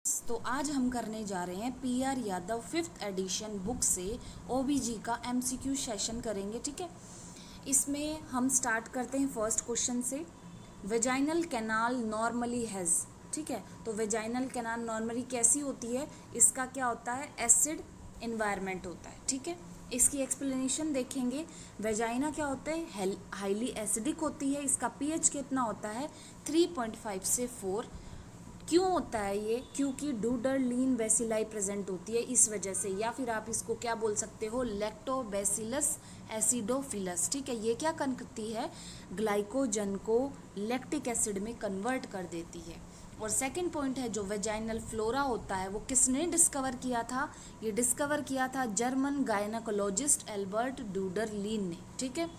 तो आज हम करने जा रहे हैं PR Yadav 5th addition book से OBG का MCQ सेशन करेंगे। ठीक है, इसमें हम स्टार्ट करते हैं फर्स्ट क्वेश्चन से। वेजाइनल कैनाल नॉर्मली हैज़, ठीक है, तो वेजाइनल कैनाल नॉर्मली कैसी होती है, इसका क्या होता है, एसिड इन्वायरमेंट होता है। ठीक है, इसकी एक्सप्लेनेशन देखेंगे। वेजाइना क्या होता है, हाईली एसिडिक होती है, इसका pH कितना होता है 3.5 से 4। क्यों होता है ये, क्योंकि ड्यूडरलीन बेसिलाई प्रेजेंट होती है इस वजह से, या फिर आप इसको क्या बोल सकते हो, लैक्टोबैसिलस एसिडोफिलस। ठीक है, ये क्या करती है, ग्लाइकोजन को लैक्टिक एसिड में कन्वर्ट कर देती है। और सेकंड पॉइंट है, जो वेजाइनल फ्लोरा होता है वो किसने डिस्कवर किया था, ये डिस्कवर किया था जर्मन गायनाकोलॉजिस्ट एल्बर्ट ड्यूडरलीन ने। ठीक है,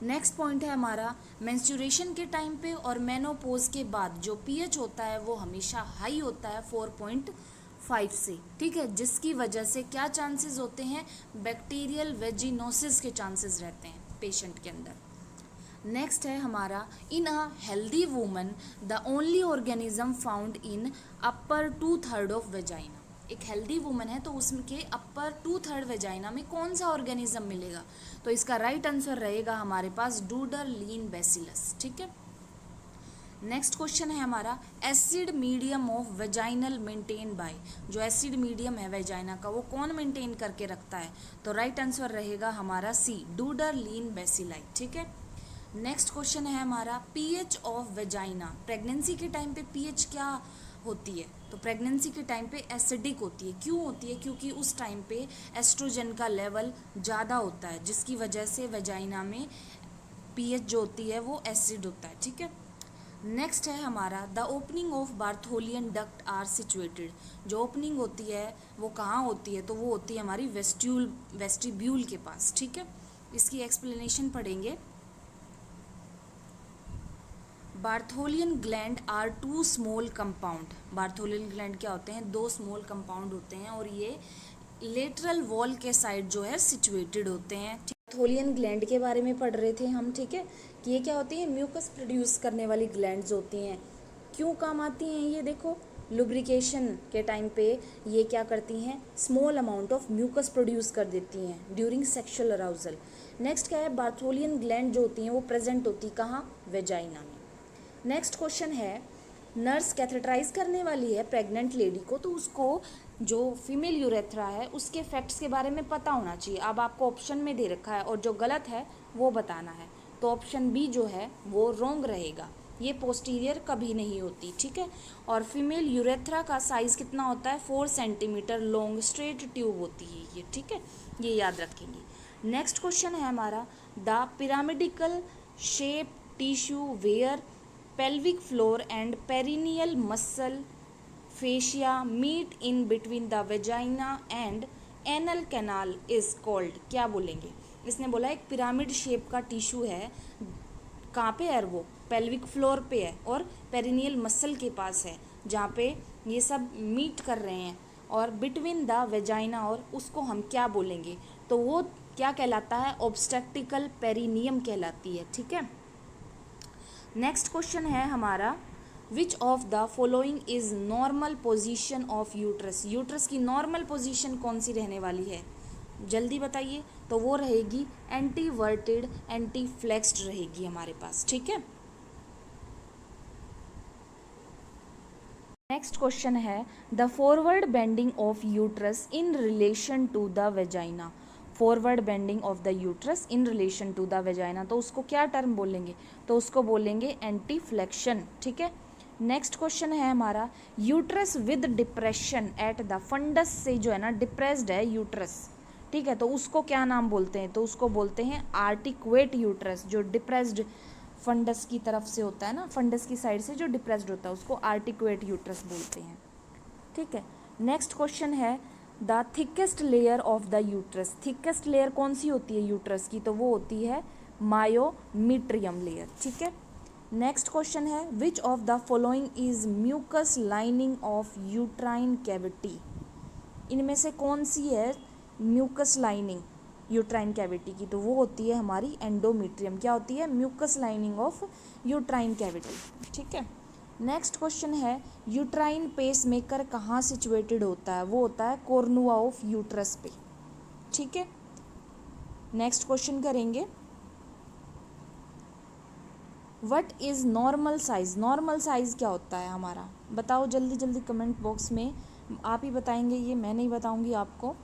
नेक्स्ट पॉइंट है हमारा, मेंस्ट्रुएशन के टाइम पे और मेनोपोज के बाद जो पीएच होता है वो हमेशा हाई होता है 4.5 से। ठीक है, जिसकी वजह से क्या चांसेस होते हैं, बैक्टीरियल वेजिनोसिस के चांसेस रहते हैं पेशेंट के अंदर। नेक्स्ट है हमारा, in a healthy woman the only organism found in upper 2/3 of vagina. एक हेल्दी वुमन है तो उसके अपर 2/3 वेजाइना में कौन सा ऑर्गेनिज्म मिलेगा, तो इसका राइट आंसर रहेगा हमारे पास ड्यूडरलीन बेसिलस। ठीक है, नेक्स्ट क्वेश्चन है हमारा, acid medium of vaginal maintain by, जो एसिड मीडियम है वेजाइना का वो कौन मेंटेन करके रखता है, तो राइट आंसर रहेगा हमारा सी, ड्यूडरलीन बेसिलाई। ठीक है, नेक्स्ट क्वेश्चन है हमारा, पीएच ऑफ वेजाइना, प्रेगनेंसी के टाइम पे पीएच क्या होती है, तो प्रेगनेंसी के टाइम पे एसिडिक होती है। क्यों होती है, क्योंकि उस टाइम पे एस्ट्रोजन का लेवल ज़्यादा होता है, जिसकी वजह से वेजाइना में पीएच जो होती है वो एसिड होता है। ठीक है, नेक्स्ट है हमारा, the opening of Bartholin duct are situated, जो ओपनिंग होती है वो कहाँ होती है, तो वो होती है हमारी वेस्टिब्यूल के पास। ठीक है, इसकी एक्सप्लेनेशन पढ़ेंगे। Bartholin gland are 2 small compound, Bartholin gland क्या होते हैं, 2 स्मॉल कंपाउंड होते हैं और ये लेटरल वॉल के साइड जो है सिचुएटेड होते हैं। बार्थोलियन ग्लैंड के बारे में पढ़ रहे थे हम। ठीक है, कि ये क्या होती है, म्यूकस प्रोड्यूस करने वाली ग्लैंड्स होती हैं। क्यों काम आती हैं, ये देखो, लुब्रिकेशन के टाइम पे ये क्या करती हैं, small amount of mucus produce कर देती हैं ड्यूरिंग सेक्सुअल अराउजल। नेक्स्ट क्या है, बार्थोलियन ग्लैंड जो होती हैं वो प्रेजेंट होती कहाँ, वेजाइना में। नेक्स्ट क्वेश्चन है, नर्स कैथेटराइज करने वाली है प्रेग्नेंट लेडी को, तो उसको जो फीमेल यूरेथ्रा है उसके फैक्ट्स के बारे में पता होना चाहिए। अब आपको ऑप्शन में दे रखा है और जो गलत है वो बताना है, तो ऑप्शन बी जो है वो रॉन्ग रहेगा, ये पोस्टीरियर कभी नहीं होती। ठीक है, और फीमेल यूरेथ्रा का साइज़ कितना होता है, 4 सेंटीमीटर लॉन्ग स्ट्रेट ट्यूब होती है ये। ठीक है, ये याद रखेंगे। नेक्स्ट क्वेश्चन है हमारा, the pyramidical shape tissue where pelvic floor and perineal muscle fascia meet in between the vagina and anal canal is called, क्या बोलेंगे, इसने बोला एक पिरामिड शेप का टिश्यू है, कहाँ पे है वो, पेल्विक फ्लोर पे है और पेरिनियल मसल के पास है, जहाँ पे ये सब मीट कर रहे हैं, और बिटवीन द वेजाइना, और उसको हम क्या बोलेंगे, तो वो क्या कहलाता है, ऑब्स्टेक्टिकल पेरिनियम कहलाती है। ठीक है, नेक्स्ट क्वेश्चन है हमारा, विच of the following is normal position of uterus, uterus की नॉर्मल पोजीशन कौन सी रहने वाली है, जल्दी बताइए, तो वो रहेगी एंटीवर्टेड एंटी फ्लेक्स्ड रहेगी हमारे पास। ठीक है, नेक्स्ट क्वेश्चन है, the forward bending of uterus in relation to the vagina, forward bending of the uterus in relation to the vagina, तो उसको क्या टर्म बोलेंगे, तो उसको बोलेंगे एंटी फ्लेक्शन। ठीक है, नेक्स्ट क्वेश्चन है हमारा, uterus with depression at the fundus, से जो है ना डिप्रेस्ड है यूट्रस, ठीक है, तो उसको क्या नाम बोलते हैं, तो उसको बोलते हैं आर्टिकुएट यूट्रस, जो डिप्रेस्ड फंडस की तरफ से होता है ना, फंडस की साइड से जो डिप्रेस्ड होता है उसको आर्टिकुएट यूट्रस बोलते हैं। ठीक है, नेक्स्ट क्वेश्चन है, the thickest layer of the uterus, thickest layer कौन सी होती है यूट्रस की, तो वो होती है मायोमीट्रियम लेयर। ठीक है, नेक्स्ट क्वेश्चन है, which of the following is mucus lining of uterine cavity, इनमें से कौन सी है म्यूकस लाइनिंग यूट्राइन कैविटी की, तो वो होती है हमारी एंडोमीट्रियम। क्या होती है, mucus lining of uterine cavity. ठीक है, नेक्स्ट क्वेश्चन है यूट्राइन पेस मेकर कहाँ सिचुएटेड होता है, वो होता है कोर्नुआ ऑफ यूट्रस पे, ठीक है। नेक्स्ट क्वेश्चन करेंगे what is normal size, normal size क्या होता है हमारा, बताओ जल्दी जल्दी कमेंट बॉक्स में, आप ही बताएंगे ये, मैं नहीं बताऊंगी आपको।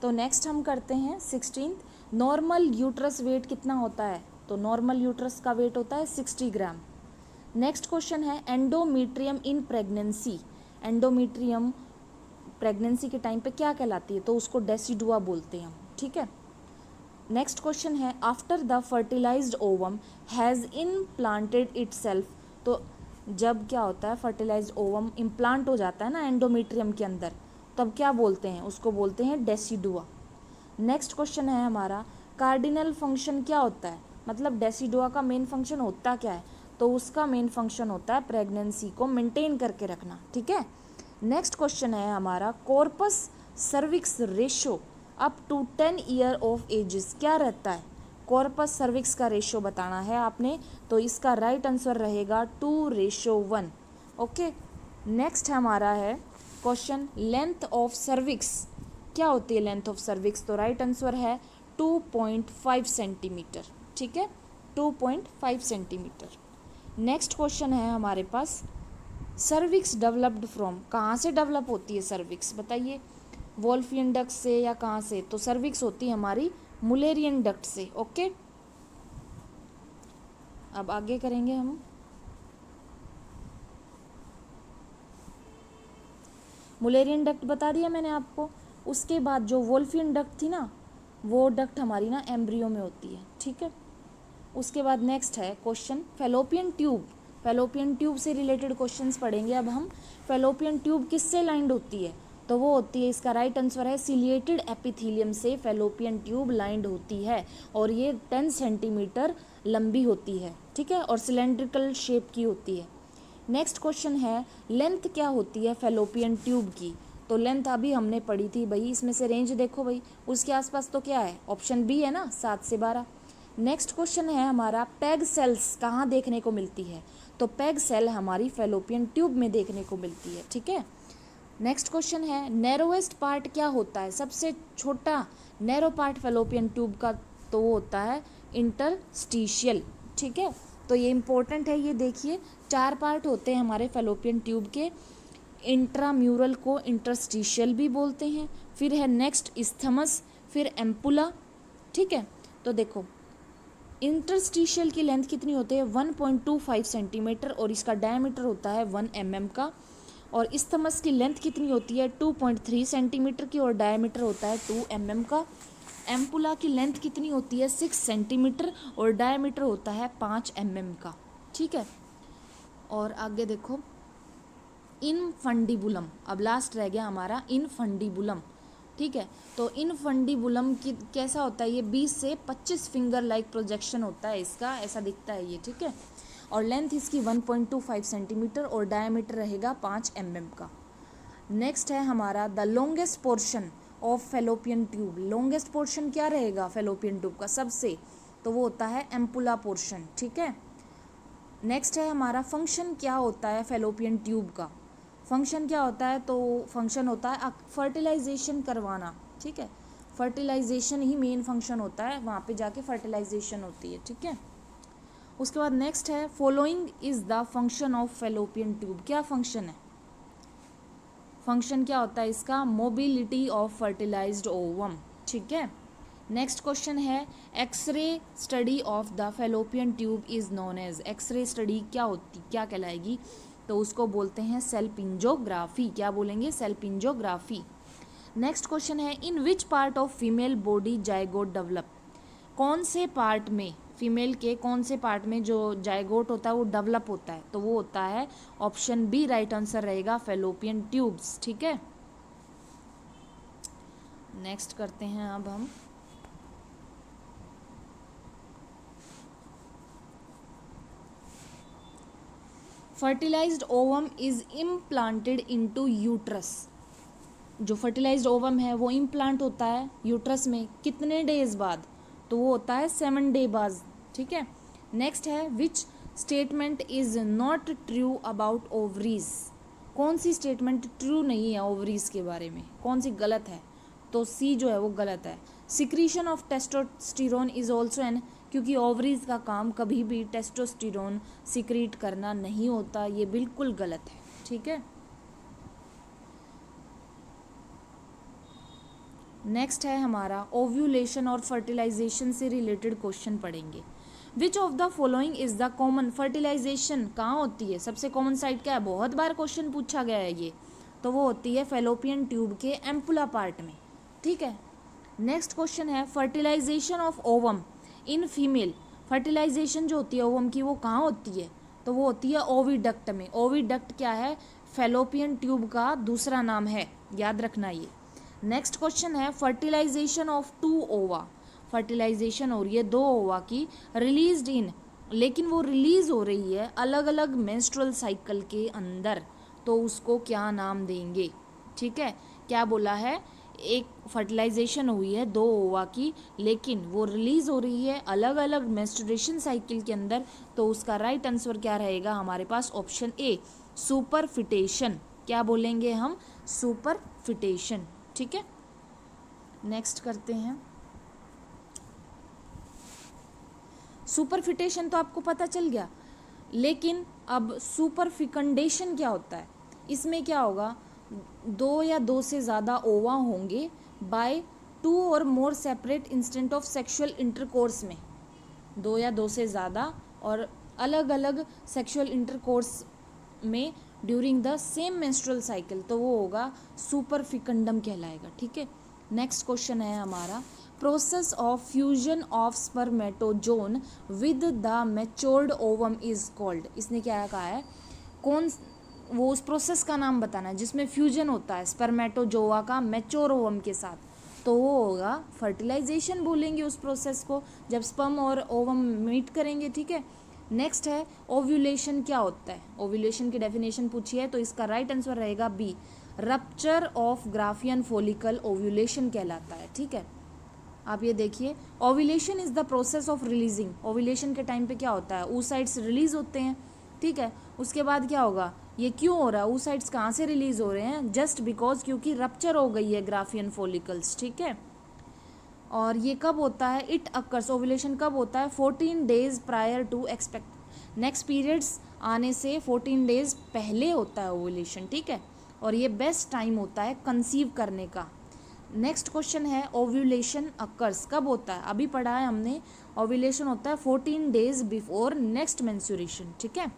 तो नेक्स्ट हम करते हैं 16th, नॉर्मल यूट्रस वेट कितना होता है, तो नॉर्मल यूट्रस का वेट होता है 60 ग्राम। नेक्स्ट क्वेश्चन है endometrium in pregnancy, endometrium pregnancy के टाइम पे क्या कहलाती है, तो उसको डेसिडुआ बोलते हैं हम, ठीक है। नेक्स्ट क्वेश्चन है after the fertilized ovum has implanted itself, तो जब क्या होता है फर्टिलाइज्ड ओवम इम्प्लांट हो जाता है ना एंडोमीट्रियम के अंदर, तब क्या बोलते हैं, उसको बोलते हैं डेसिडुआ। नेक्स्ट क्वेश्चन है हमारा कार्डिनल फंक्शन क्या होता है, मतलब डेसिडुआ का मेन फंक्शन होता क्या है, तो उसका मेन फंक्शन होता है प्रेगनेंसी को मेंटेन करके रखना, ठीक है। नेक्स्ट क्वेश्चन है हमारा corpus cervix ratio up to 10 year of ages क्या रहता है, कॉर्पस सर्विक्स का रेशो बताना है आपने, तो इसका राइट आंसर रहेगा 2:1, ओके। नेक्स्ट हमारा है क्वेश्चन लेंथ ऑफ सर्विक्स क्या होती है, लेंथ ऑफ सर्विक्स, तो राइट आंसर है 2.5 सेंटीमीटर, ठीक है, 2.5 सेंटीमीटर। नेक्स्ट क्वेश्चन है हमारे पास सर्विक्स डेवलप्ड फ्रॉम, कहाँ से डेवलप होती है सर्विक्स बताइए, वोल्फियन डक्ट से या कहाँ से, तो सर्विक्स होती है हमारी मुलेरियन डक्ट से, ओके। अब आगे करेंगे हम मुलेरियन डक्ट बता दिया मैंने आपको, उसके बाद जो वोल्फियन डक्ट थी ना, वो डक्ट हमारी ना एम्ब्रियो में होती है, ठीक है। उसके बाद नेक्स्ट है question fallopian tube, fallopian tube से रिलेटेड क्वेश्चंस पढ़ेंगे अब हम। फेलोपियन ट्यूब किससे लाइंड होती है, तो वो होती है, इसका राइट आंसर है सिलिएटेड एपिथीलियम से फेलोपियन ट्यूब लाइंड होती है, और ये 10 सेंटीमीटर लंबी होती है, ठीक है, और सिलेंड्रिकल शेप की होती है। नेक्स्ट क्वेश्चन है लेंथ क्या होती है फेलोपियन ट्यूब की, तो लेंथ अभी हमने पढ़ी थी भाई, इसमें से रेंज देखो भाई, उसके आसपास तो क्या है, ऑप्शन बी है ना, 7 से 12। नेक्स्ट क्वेश्चन है हमारा पैग सेल्स कहाँ देखने को मिलती है, तो पैग सेल हमारी फेलोपियन ट्यूब में देखने को मिलती है, ठीक है। नेक्स्ट क्वेश्चन है नैरोएस्ट पार्ट क्या होता है, सबसे छोटा नैरो पार्ट फेलोपियन ट्यूब का, तो वो होता है इंटरस्टिशियल, ठीक है। तो ये इंपॉर्टेंट है, ये देखिए 4 पार्ट होते हैं हमारे फेलोपियन ट्यूब के, इंट्राम्यूरल को इंटरस्टिशियल भी बोलते हैं, फिर है नेक्स्ट इस्थमस, फिर एम्पुला, ठीक है। तो देखो इंटरस्टिशियल की लेंथ कितनी होती है 1.25 सेंटीमीटर, और इसका डायमीटर होता है 1 mm का, और इस्थमस की लेंथ कितनी होती है 2.3 सेंटीमीटर की, और डायमीटर होता है 2 mm का। एम्पुला की लेंथ कितनी होती है 6 सेंटीमीटर, और डायमीटर होता है 5 mm का, ठीक है। और आगे देखो इनफंडिबुलम, अब लास्ट रह गया हमारा इनफंडिबुलम, ठीक है। तो इनफंडिबुलम की कैसा होता है, ये 20 से 25 फिंगर लाइक प्रोजेक्शन होता है इसका, ऐसा दिखता है ये, ठीक है। और लेंथ इसकी 1.25 सेंटीमीटर, और डायमीटर रहेगा 5 mm का। नेक्स्ट है हमारा the longest portion of fallopian tube, longest portion क्या रहेगा फेलोपियन ट्यूब का सबसे, तो वो होता है एम्पुला पोर्शन, ठीक है। नेक्स्ट है हमारा फंक्शन क्या होता है फेलोपियन ट्यूब का, फंक्शन क्या होता है, तो फंक्शन होता है फर्टिलाइजेशन करवाना, ठीक है, फर्टिलाइजेशन ही मेन फंक्शन होता है, वहाँ पे जाके फर्टिलाइजेशन होती है, ठीक है। उसके बाद नेक्स्ट है following is the function of fallopian tube, क्या फंक्शन है, फंक्शन क्या होता है इसका, मोबिलिटी ऑफ फर्टिलाइज्ड ओवम, ठीक है। नेक्स्ट क्वेश्चन है X-ray study of the fallopian tube is known as, X-ray study क्या होती, क्या कहलाएगी, तो उसको बोलते हैं सेल्पिंजोग्राफी, क्या बोलेंगे, सेल्पिंजोग्राफी। नेक्स्ट क्वेश्चन है in which part of female body zygote develop, कौन से पार्ट में, फीमेल के कौन से पार्ट में जो जायगोट होता है वो डेवलप होता है, तो वो होता है ऑप्शन बी, राइट आंसर रहेगा फेलोपियन ट्यूब्स, ठीक है। नेक्स्ट करते हैं अब हम fertilized ovum is implanted into uterus, जो फर्टिलाइज्ड ओवम है वो इम्प्लांट होता है यूट्रस में कितने डेज बाद, तो वो होता है 7 डे बाद, ठीक है। नेक्स्ट है which statement is not true about ovaries, कौन सी स्टेटमेंट ट्रू नहीं है ओवरीज के बारे में, कौन सी गलत है, तो सी जो है वो गलत है। Secretion of testosterone is also an, क्योंकि ओवरीज का काम कभी भी टेस्टोस्टेरोन सिक्रीट करना नहीं होता, ये बिल्कुल गलत है, ठीक है। नेक्स्ट है हमारा ओव्यूलेशन और फर्टिलाइजेशन से रिलेटेड क्वेश्चन पढ़ेंगे। Which of the following is the common, fertilization कहाँ होती है, सबसे कॉमन साइट क्या है, बहुत बार क्वेश्चन पूछा गया है ये, तो वो होती है फेलोपियन ट्यूब के एम्पुला पार्ट में, ठीक है। नेक्स्ट क्वेश्चन है fertilization of ovum in female, fertilization जो होती है ओवम की वो कहाँ होती है, तो वो होती है ओविडक्ट में। ओविडक्ट क्या है, फेलोपियन ट्यूब का दूसरा नाम है, याद रखना ये। नेक्स्ट क्वेश्चन है फर्टिलाइजेशन ऑफ 2 ओवा, फर्टिलाइजेशन हो रही है 2 ओवा की, रिलीज्ड इन, लेकिन वो रिलीज हो रही है अलग अलग मेंस्ट्रुअल साइकिल के अंदर, तो उसको क्या नाम देंगे, ठीक है। क्या बोला है, एक फर्टिलाइजेशन हुई है 2 ओवा की, लेकिन वो रिलीज हो रही है अलग अलग मेंस्ट्रुएशन साइकिल के अंदर, तो उसका राइट आंसर क्या रहेगा हमारे पास, ऑप्शन ए सुपरफिटेशन, क्या बोलेंगे हम, सुपरफिटेशन, ठीक है। नेक्स्ट करते हैं, सुपरफिटेशन तो आपको पता चल गया, लेकिन अब सुपरफिकंडेशन क्या होता है, इसमें क्या होगा, 2 या 2 से ज़्यादा ओवा होंगे बाय 2 और more separate instant of sexual intercourse में, 2 या 2 से ज़्यादा और अलग अलग सेक्सुअल इंटरकोर्स में during the same menstrual cycle, तो वो होगा सुपरफिकंडम कहलाएगा, ठीक है। नेक्स्ट क्वेश्चन है हमारा process of fusion of spermatozoon with the matured ovum is called, इसने क्या कहा है, कौन वो उस प्रोसेस का नाम बताना है जिसमें फ्यूजन होता है स्पर्मेटोजोआ का मैच्योर ओवम के साथ, तो वो होगा फर्टिलाइजेशन बोलेंगे उस प्रोसेस को, जब स्पर्म और ओवम मीट करेंगे, ठीक है। नेक्स्ट है ओव्यूलेशन क्या होता है, ओव्यूलेशन की डेफिनेशन पूछी है, तो इसका राइट आंसर रहेगा B, rupture of graafian follicle ovulation कहलाता है, ठीक है। आप ये देखिए, ovulation is the process of releasing, ovulation के टाइम पे क्या होता है, oocytes रिलीज होते हैं, ठीक है। उसके बाद क्या होगा, ये क्यों हो रहा है, oocytes कहाँ से रिलीज हो रहे हैं, जस्ट बिकॉज क्योंकि रप्चर हो गई है ग्राफियन फॉलिकल्स, ठीक है। और ये कब होता है, इट अकर्स, ओव्यूलेशन कब होता है, 14 days prior to expect, next periods आने से 14 डेज पहले होता है ओव्यूलेशन, ठीक है। और ये बेस्ट टाइम होता है कंसीव करने का। नेक्स्ट क्वेश्चन है ओव्यूलेशन अकर्स कब होता है, अभी पढ़ा है हमने, ओव्यूलेशन होता है 14 डेज बिफोर नेक्स्ट मेंस्ट्रुएशन, ठीक है।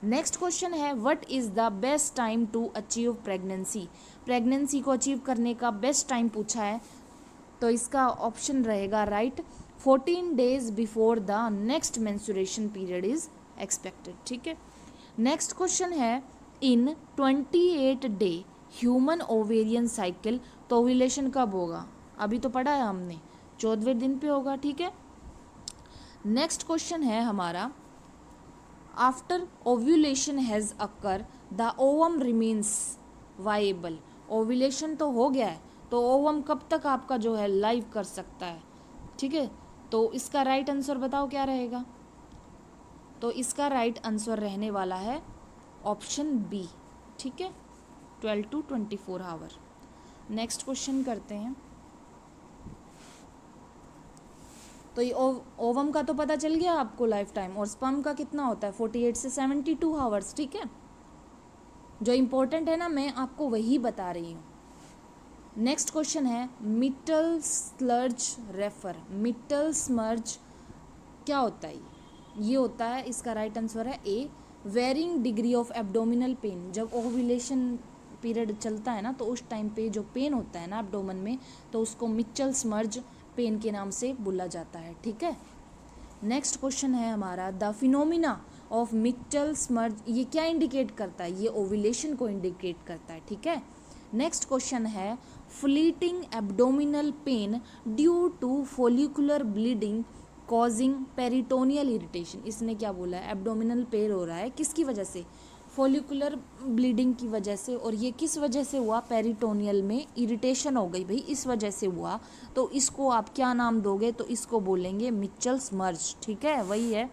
नेक्स्ट क्वेश्चन है what is the best time to achieve pregnancy, pregnancy को अचीव करने का बेस्ट टाइम पूछा है, तो इसका ऑप्शन रहेगा right, 14 days before the next menstruation period is expected, ठीक है। नेक्स्ट क्वेश्चन है इन 28 डे ह्यूमन ओवेरियन साइकिल, तो ओव्यूलेशन कब होगा, अभी तो पढ़ा है हमने, 14वें दिन पे होगा, ठीक है। नेक्स्ट क्वेश्चन है हमारा after ovulation has occur the ovum remains viable, ovulation तो हो गया है, तो ओवम कब तक आपका जो है लाइव कर सकता है, ठीक है। तो इसका राइट आंसर बताओ क्या रहेगा, तो इसका राइट आंसर रहने वाला है ऑप्शन बी, ठीक है, 12 to 24 आवर। नेक्स्ट क्वेश्चन करते हैं, तो ये ओवम का तो पता चल गया आपको लाइफ टाइम, और स्पर्म का कितना होता है 48 से 72 आवर्स, ठीक है। जो इम्पोर्टेंट है ना मैं आपको वही बता रही हूँ। नेक्स्ट क्वेश्चन है मिटल स्लर्ज रेफर, मिटल स्मर्ज क्या होता है, ये होता है, इसका राइट आंसर है a varying degree of abdominal pain, जब ओव्यूलेशन पीरियड चलता है ना, तो उस टाइम पे जो पेन होता है ना एब्डोमेन में, तो उसको मिचल स्मर्ज पेन के नाम से बोला जाता है, ठीक है। नेक्स्ट क्वेश्चन है हमारा the phenomena of Mitchell smudge, ये क्या इंडिकेट करता है, ये ओव्यूलेशन को इंडिकेट करता है, ठीक है। नेक्स्ट क्वेश्चन है fleeting abdominal pain due to follicular bleeding causing peritoneal irritation, इसने क्या बोला है, एब्डोमिनल पेन हो रहा है किसकी वजह से, फॉलिकुलर ब्लीडिंग की वजह से, और ये किस वजह से हुआ, पेरिटोनियल में इरिटेशन हो गई भाई, इस वजह से हुआ। तो इसको आप क्या नाम दोगे, तो इसको बोलेंगे मिचेल्स मर्ज, ठीक है, वही है।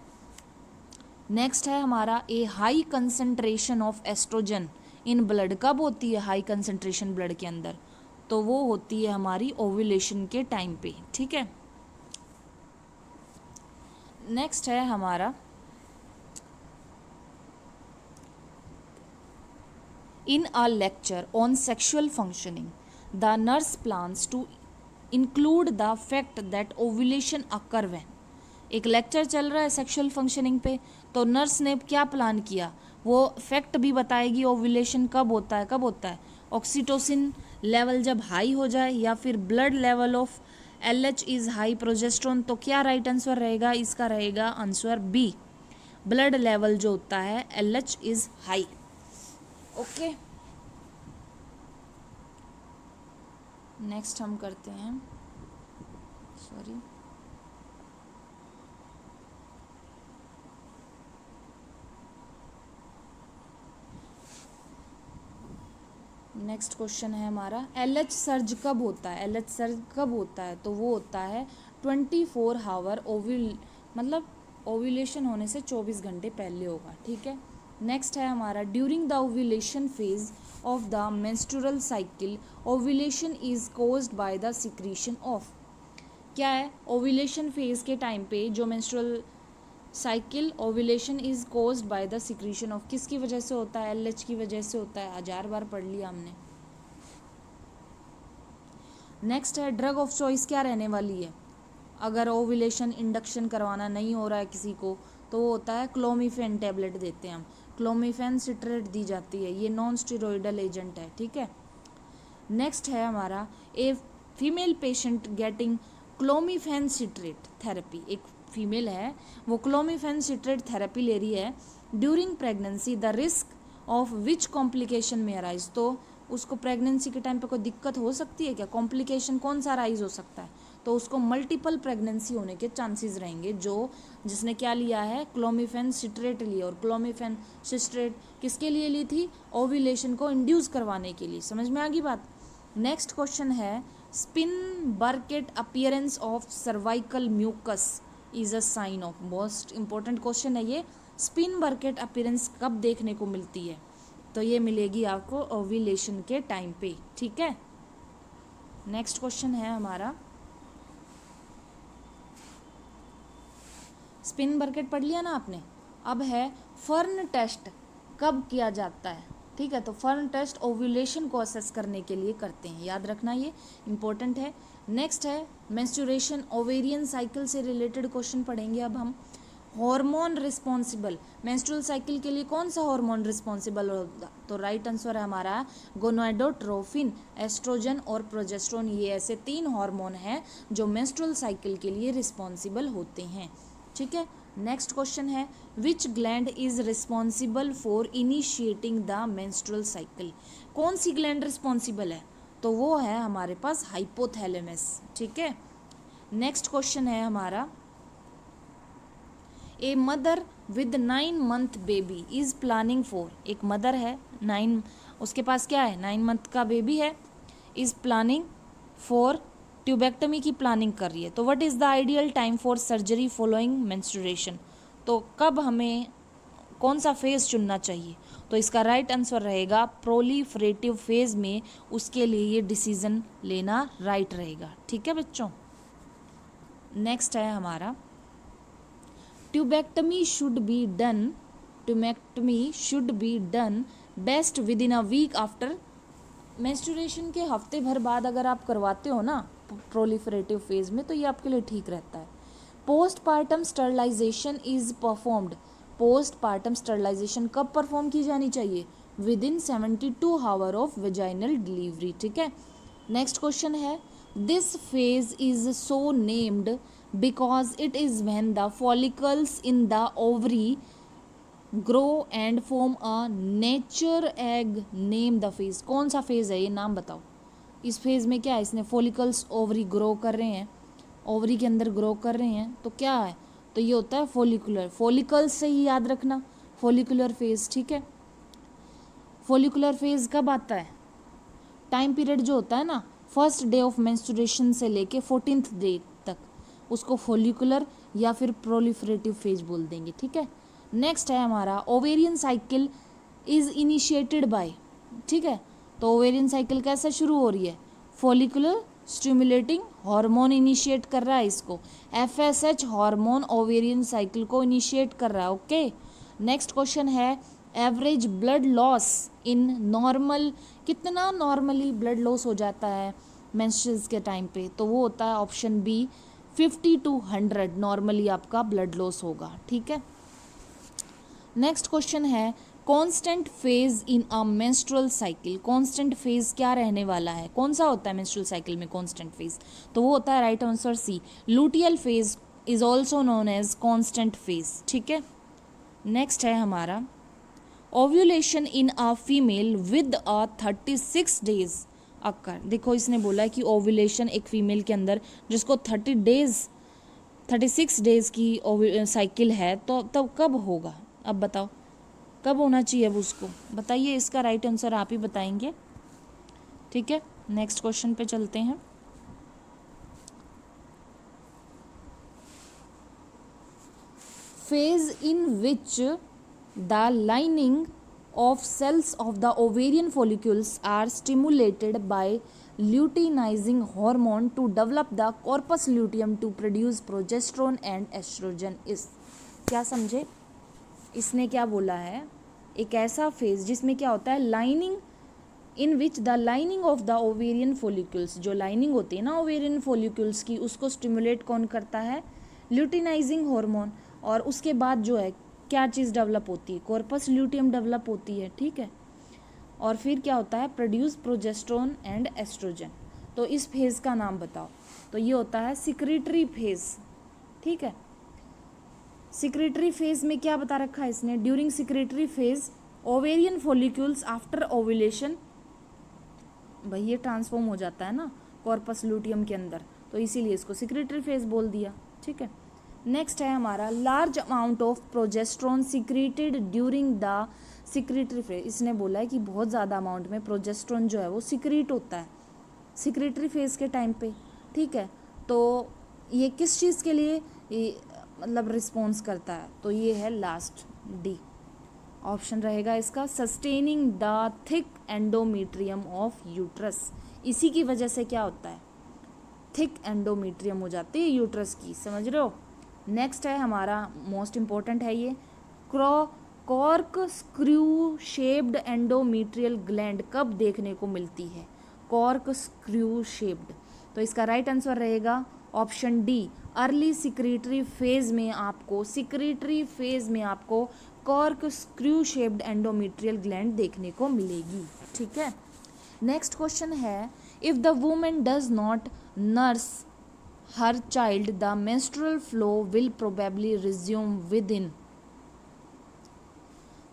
नेक्स्ट है हमारा a high concentration of oestrogen in blood, कब होती है हाई कंसंट्रेशन ब्लड के अंदर, तो वो होती है हमारी ओव्यूलेशन के टाइम पे, ठीक है। नेक्स्ट है हमारा In a lecture on sexual functioning, the nurse plans to include the fact that ovulation occur when, एक लेक्चर चल रहा है सेक्सुअल फंक्शनिंग पे, तो नर्स ने क्या प्लान किया, वो फैक्ट भी बताएगी ओव्यूलेशन कब होता है, कब होता है, ऑक्सीटोसिन लेवल जब हाई हो जाए, या फिर blood level of LH is high, progesterone, तो क्या राइट आंसर रहेगा, इसका रहेगा आंसर बी, ब्लड लेवल जो होता है LH is high. Okay, next हम करते हैं, सॉरी, नेक्स्ट क्वेश्चन है हमारा LH सर्ज कब होता है, LH सर्ज कब होता है, तो वो होता है 24 आवर मतलब ओव्यूलेशन होने से 24 घंटे पहले होगा, ठीक है। नेक्स्ट है हमारा during the ovulation phase of the menstrual cycle ovulation is caused by the secretion of, क्या है, ओव्यूलेशन फेज के टाइम पे जो menstrual cycle ovulation is caused by the secretion of, किसकी वजह से होता है, LH की वजह से होता है, 1000 बार पढ़ लिया हमने। नेक्स्ट है ड्रग ऑफ चॉइस क्या रहने वाली है, अगर ओव्यूलेशन इंडक्शन करवाना नहीं हो रहा है किसी को, तो वो होता है क्लोमिफेन टैबलेट देते हैं हम, क्लोमिफेन सिट्रेट दी जाती है, ये नॉन स्टेरॉइडल एजेंट है, ठीक है। नेक्स्ट है हमारा a female patient getting clomiphene citrate therapy, एक फीमेल है वो क्लोमिफेन सिट्रेट थेरेपी ले रही है during pregnancy, the risk of which complication में अराइज, तो उसको प्रेगनेंसी के टाइम पे कोई दिक्कत हो सकती है क्या, कॉम्प्लिकेशन कौन सा अराइज हो सकता है, तो उसको मल्टीपल प्रेगनेंसी होने के चांसेस रहेंगे, जो जिसने क्या लिया है, क्लोमिफेन सिट्रेट लिया, और क्लोमिफेन सिट्रेट किसके लिए ली थी, ओव्यूलेशन को इंड्यूस करवाने के लिए, समझ में आ गई बात। नेक्स्ट क्वेश्चन है spinnbarkeit appearance of cervical mucus is a sign of, most important question है ये, स्पिन बर्केट अपीयरेंस कब देखने को मिलती है, तो ये मिलेगी आपको ओव्यूलेशन के टाइम पे, ठीक है। नेक्स्ट क्वेश्चन है हमारा, स्पिन बर्केट पढ़ लिया ना आपने, अब है फर्न टेस्ट कब किया जाता है, ठीक है, तो फर्न टेस्ट ओव्यूलेशन को असेस करने के लिए करते हैं, याद रखना ये इंपॉर्टेंट है। नेक्स्ट है मेंस्ट्रुएशन, ओवेरियन साइकिल से रिलेटेड क्वेश्चन पढ़ेंगे अब हम। हार्मोन रिस्पॉन्सिबल, मेंस्ट्रुअल साइकिल के लिए कौन सा हार्मोन रिस्पॉन्सिबल होगा, तो राइट आंसर है हमारा गोनाडोट्रोफिन, एस्ट्रोजन और प्रोजेस्टेरोन, ये ऐसे 3 हार्मोन हैं जो मेंस्ट्रुअल साइकिल के लिए रिस्पॉन्सिबल होते हैं, ठीक है। नेक्स्ट क्वेश्चन है विच gland is responsible for initiating the menstrual cycle, कौन सी ग्लैंड रिस्पॉन्सिबल है, तो वो है हमारे पास हाइपोथैलेमस, ठीक है। नेक्स्ट क्वेश्चन है हमारा a mother with 9 month baby is planning for, एक मदर है 9, उसके पास क्या है 9 मंथ का बेबी है, इज प्लानिंग फॉर ट्यूबेक्टमी की प्लानिंग कर रही है, तो what is the ideal time for surgery following menstruation, तो कब हमें कौन सा फेज़ चुनना चाहिए, तो इसका राइट आंसर रहेगा प्रोलिफरेटिव फेज़ में, उसके लिए ये डिसीजन लेना राइट रहेगा, ठीक है बच्चों। नेक्स्ट है हमारा tubectomy should be done best within a week after menstruation के हफ्ते भर बाद अगर आप करवाते हो ना प्रोलिफरेटिव फेज में, तो ये आपके लिए ठीक रहता है। Postpartum sterilization is performed, postpartum sterilization कब परफॉर्म की जानी चाहिए, within 72 hour of vaginal delivery, ठीक है। नेक्स्ट क्वेश्चन है this phase is so named because it is when the follicles in the ovary grow and form a nature egg, name the phase, कौन सा phase है ये नाम बताओ, इस फेज में क्या है, इसने फॉलिकल्स ओवरी ग्रो कर रहे हैं, ओवरी के अंदर ग्रो कर रहे हैं, तो क्या है, तो ये होता है फॉलिकुलर, फॉलिकल्स से ही याद रखना, फॉलिकुलर फेज, ठीक है। फॉलिकुलर फेज कब आता है? टाइम पीरियड जो होता है ना, फर्स्ट डे ऑफ मेंस्ट्रुएशन से लेके 14th डे तक, उसको फॉलिकुलर या फिर प्रोलिफरेटिव फेज बोल देंगे, ठीक है। नेक्स्ट है हमारा ovarian cycle is initiated by, ठीक है। तो ओवेरियन साइकिल कैसे शुरू हो रही है? फॉलिकुलर स्टिमुलेटिंग हार्मोन इनिशिएट कर रहा है इसको, FSH हार्मोन ओवेरियन साइकिल को इनिशिएट कर रहा है, ओके। नेक्स्ट क्वेश्चन है average blood loss in normal, कितना नॉर्मली ब्लड लॉस हो जाता है मेंस्ट्रुअल्स के टाइम पे? तो वो होता है ऑप्शन बी 50 to 100 नॉर्मली आपका ब्लड लॉस होगा, ठीक है। नेक्स्ट क्वेश्चन है constant phase in a menstrual cycle, constant phase क्या रहने वाला है? कौन सा होता है मेंस्ट्रुअल साइकिल में कांस्टेंट फेज? तो वो होता है right answer C, luteal phase is also known as constant phase, ठीक है। नेक्स्ट है हमारा ovulation in a female with a 36 days occur. देखो इसने बोला है कि ओव्यूलेशन एक फीमेल के अंदर जिसको 36 डेज की साइकिल है, तो तब कब होगा? अब बताओ कब होना चाहिए अब उसको, बताइए। इसका राइट आंसर आप ही बताएंगे, ठीक है। नेक्स्ट क्वेश्चन पे चलते हैं। Phase in which the lining of cells of the ovarian follicles are stimulated by luteinizing hormone to develop the corpus luteum to produce progesterone and estrogen is, क्या समझे? इसने क्या बोला है, एक ऐसा फेज जिसमें क्या होता है, lining in which the lining of the ovarian follicles, जो लाइनिंग होती है ना ओवेरियन फॉलिक्यूल्स की, उसको स्टिमुलेट कौन करता है? Luteinizing hormone. और उसके बाद जो है क्या चीज़ डेवलप होती है? कॉर्पस ल्यूटियम डेवलप होती है, ठीक है। और फिर क्या होता है? Produce progesterone and estrogen. तो इस फेज का नाम बताओ। तो ये होता है सिक्रीटरी फेज, ठीक है। सिक्रीटरी फेज में क्या बता रखा है इसने? During secretory phase ovarian follicles after ovulation, भाई ये ट्रांसफॉर्म हो जाता है ना कॉर्पस ल्यूटियम के अंदर, तो इसीलिए इसको सिक्रीटरी फेज बोल दिया, ठीक है। नेक्स्ट है हमारा large amount of progesterone secreted during the secretory phase. इसने बोला है कि बहुत ज़्यादा अमाउंट में प्रोजेस्ट्रॉन जो है वो सिक्रीट होता है सिक्रीटरी फेज के टाइम पे, ठीक है। तो ये किस चीज़ के लिए मतलब रिस्पॉन्स करता है? तो ये है लास्ट डी ऑप्शन रहेगा इसका, sustaining the thick endometrium of uterus. इसी की वजह से क्या होता है? थिक एंडोमेट्रियम हो जाती है यूट्रस की, समझ रहे हो। नेक्स्ट है हमारा मोस्ट इम्पॉर्टेंट है ये, cork screw shaped endometrial gland कब देखने को मिलती है? कॉर्क स्क्रू शेप्ड, तो इसका राइट आंसर रहेगा option D, early secretory phase में आपको cork screw shaped endometrial gland देखने को मिलेगी, ठीक है। नेक्स्ट क्वेश्चन है if the woman does not nurse her child the menstrual flow will probably resume with in,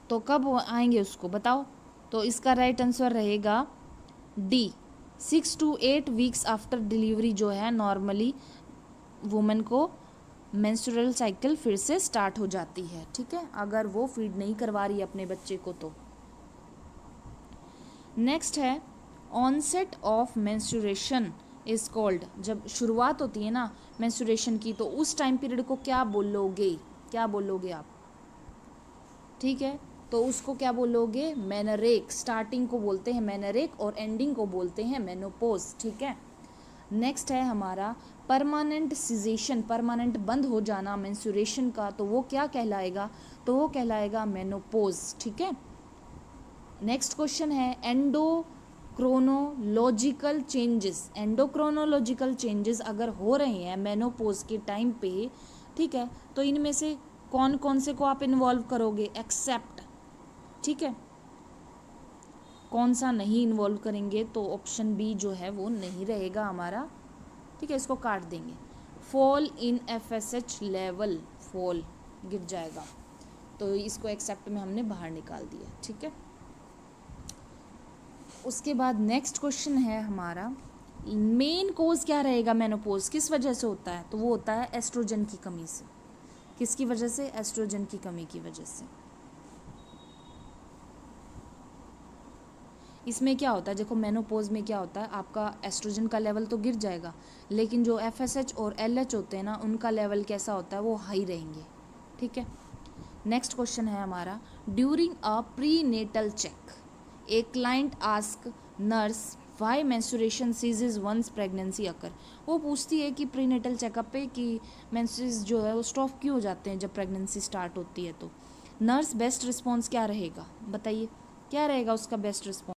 तो कब आएंगे उसको बताओ। तो इसका राइट आंसर रहेगा D, 6 to 8 weeks after delivery जो है नॉर्मली वुमेन को मेंस्ट्रुअल साइकिल फिर से स्टार्ट हो जाती है, ठीक है, अगर वो फीड नहीं करवा रही अपने बच्चे को तो। नेक्स्ट है onset of menstruation is called, जब शुरुआत होती है ना मेंस्ट्रुएशन की, तो उस टाइम पीरियड को क्या बोलोगे आप, ठीक है। तो उसको क्या बोलोगे? मेनोरेक। स्टार्टिंग को बोलते हैं मेनोरेक और एंडिंग को बोलते हैं मेनोपोज, ठीक है। नेक्स्ट है हमारा परमानेंट सिजेशन, परमानेंट बंद हो जाना मेंस्ट्रुएशन का, तो वो क्या कहलाएगा? तो वो कहलाएगा मेनोपोज, ठीक है। नेक्स्ट क्वेश्चन है एंडोक्रोनोलॉजिकल चेंजेस अगर हो रहे हैं मेनोपोज के टाइम पे, ठीक है, तो इनमें से कौन कौन से को आप इन्वॉल्व करोगे? एक्सेप्ट, ठीक है, कौन सा नहीं इन्वॉल्व करेंगे? तो ऑप्शन बी जो है वो नहीं रहेगा हमारा, ठीक है, इसको काट देंगे। Fall in FSH level, fall गिर जाएगा, तो इसको एक्सेप्ट में हमने बाहर निकाल दिया, ठीक है। उसके बाद नेक्स्ट क्वेश्चन है हमारा मेन कोज क्या रहेगा मेनोपोज, किस वजह से होता है? तो वो होता है एस्ट्रोजन की कमी से। किसकी वजह से? एस्ट्रोजन की कमी की वजह से। इसमें क्या होता है, देखो मेनोपॉज में क्या होता है, आपका एस्ट्रोजन का लेवल तो गिर जाएगा, लेकिन जो FSH और LH होते हैं ना, उनका लेवल कैसा होता है, वो हाई रहेंगे, ठीक है। नेक्स्ट क्वेश्चन है हमारा, during a prenatal check a client ask nurse why menstruation ceases once pregnancy occur. वो पूछती है कि प्री नेटल चेकअप पे कि मेंस्ट्रुएशन जो है वो स्टॉप क्यों हो जाते हैं जब प्रेगनेंसी स्टार्ट होती है। तो नर्स बेस्ट रिस्पॉन्स क्या रहेगा, बताइए क्या रहेगा उसका बेस्ट रिस्पॉन्स।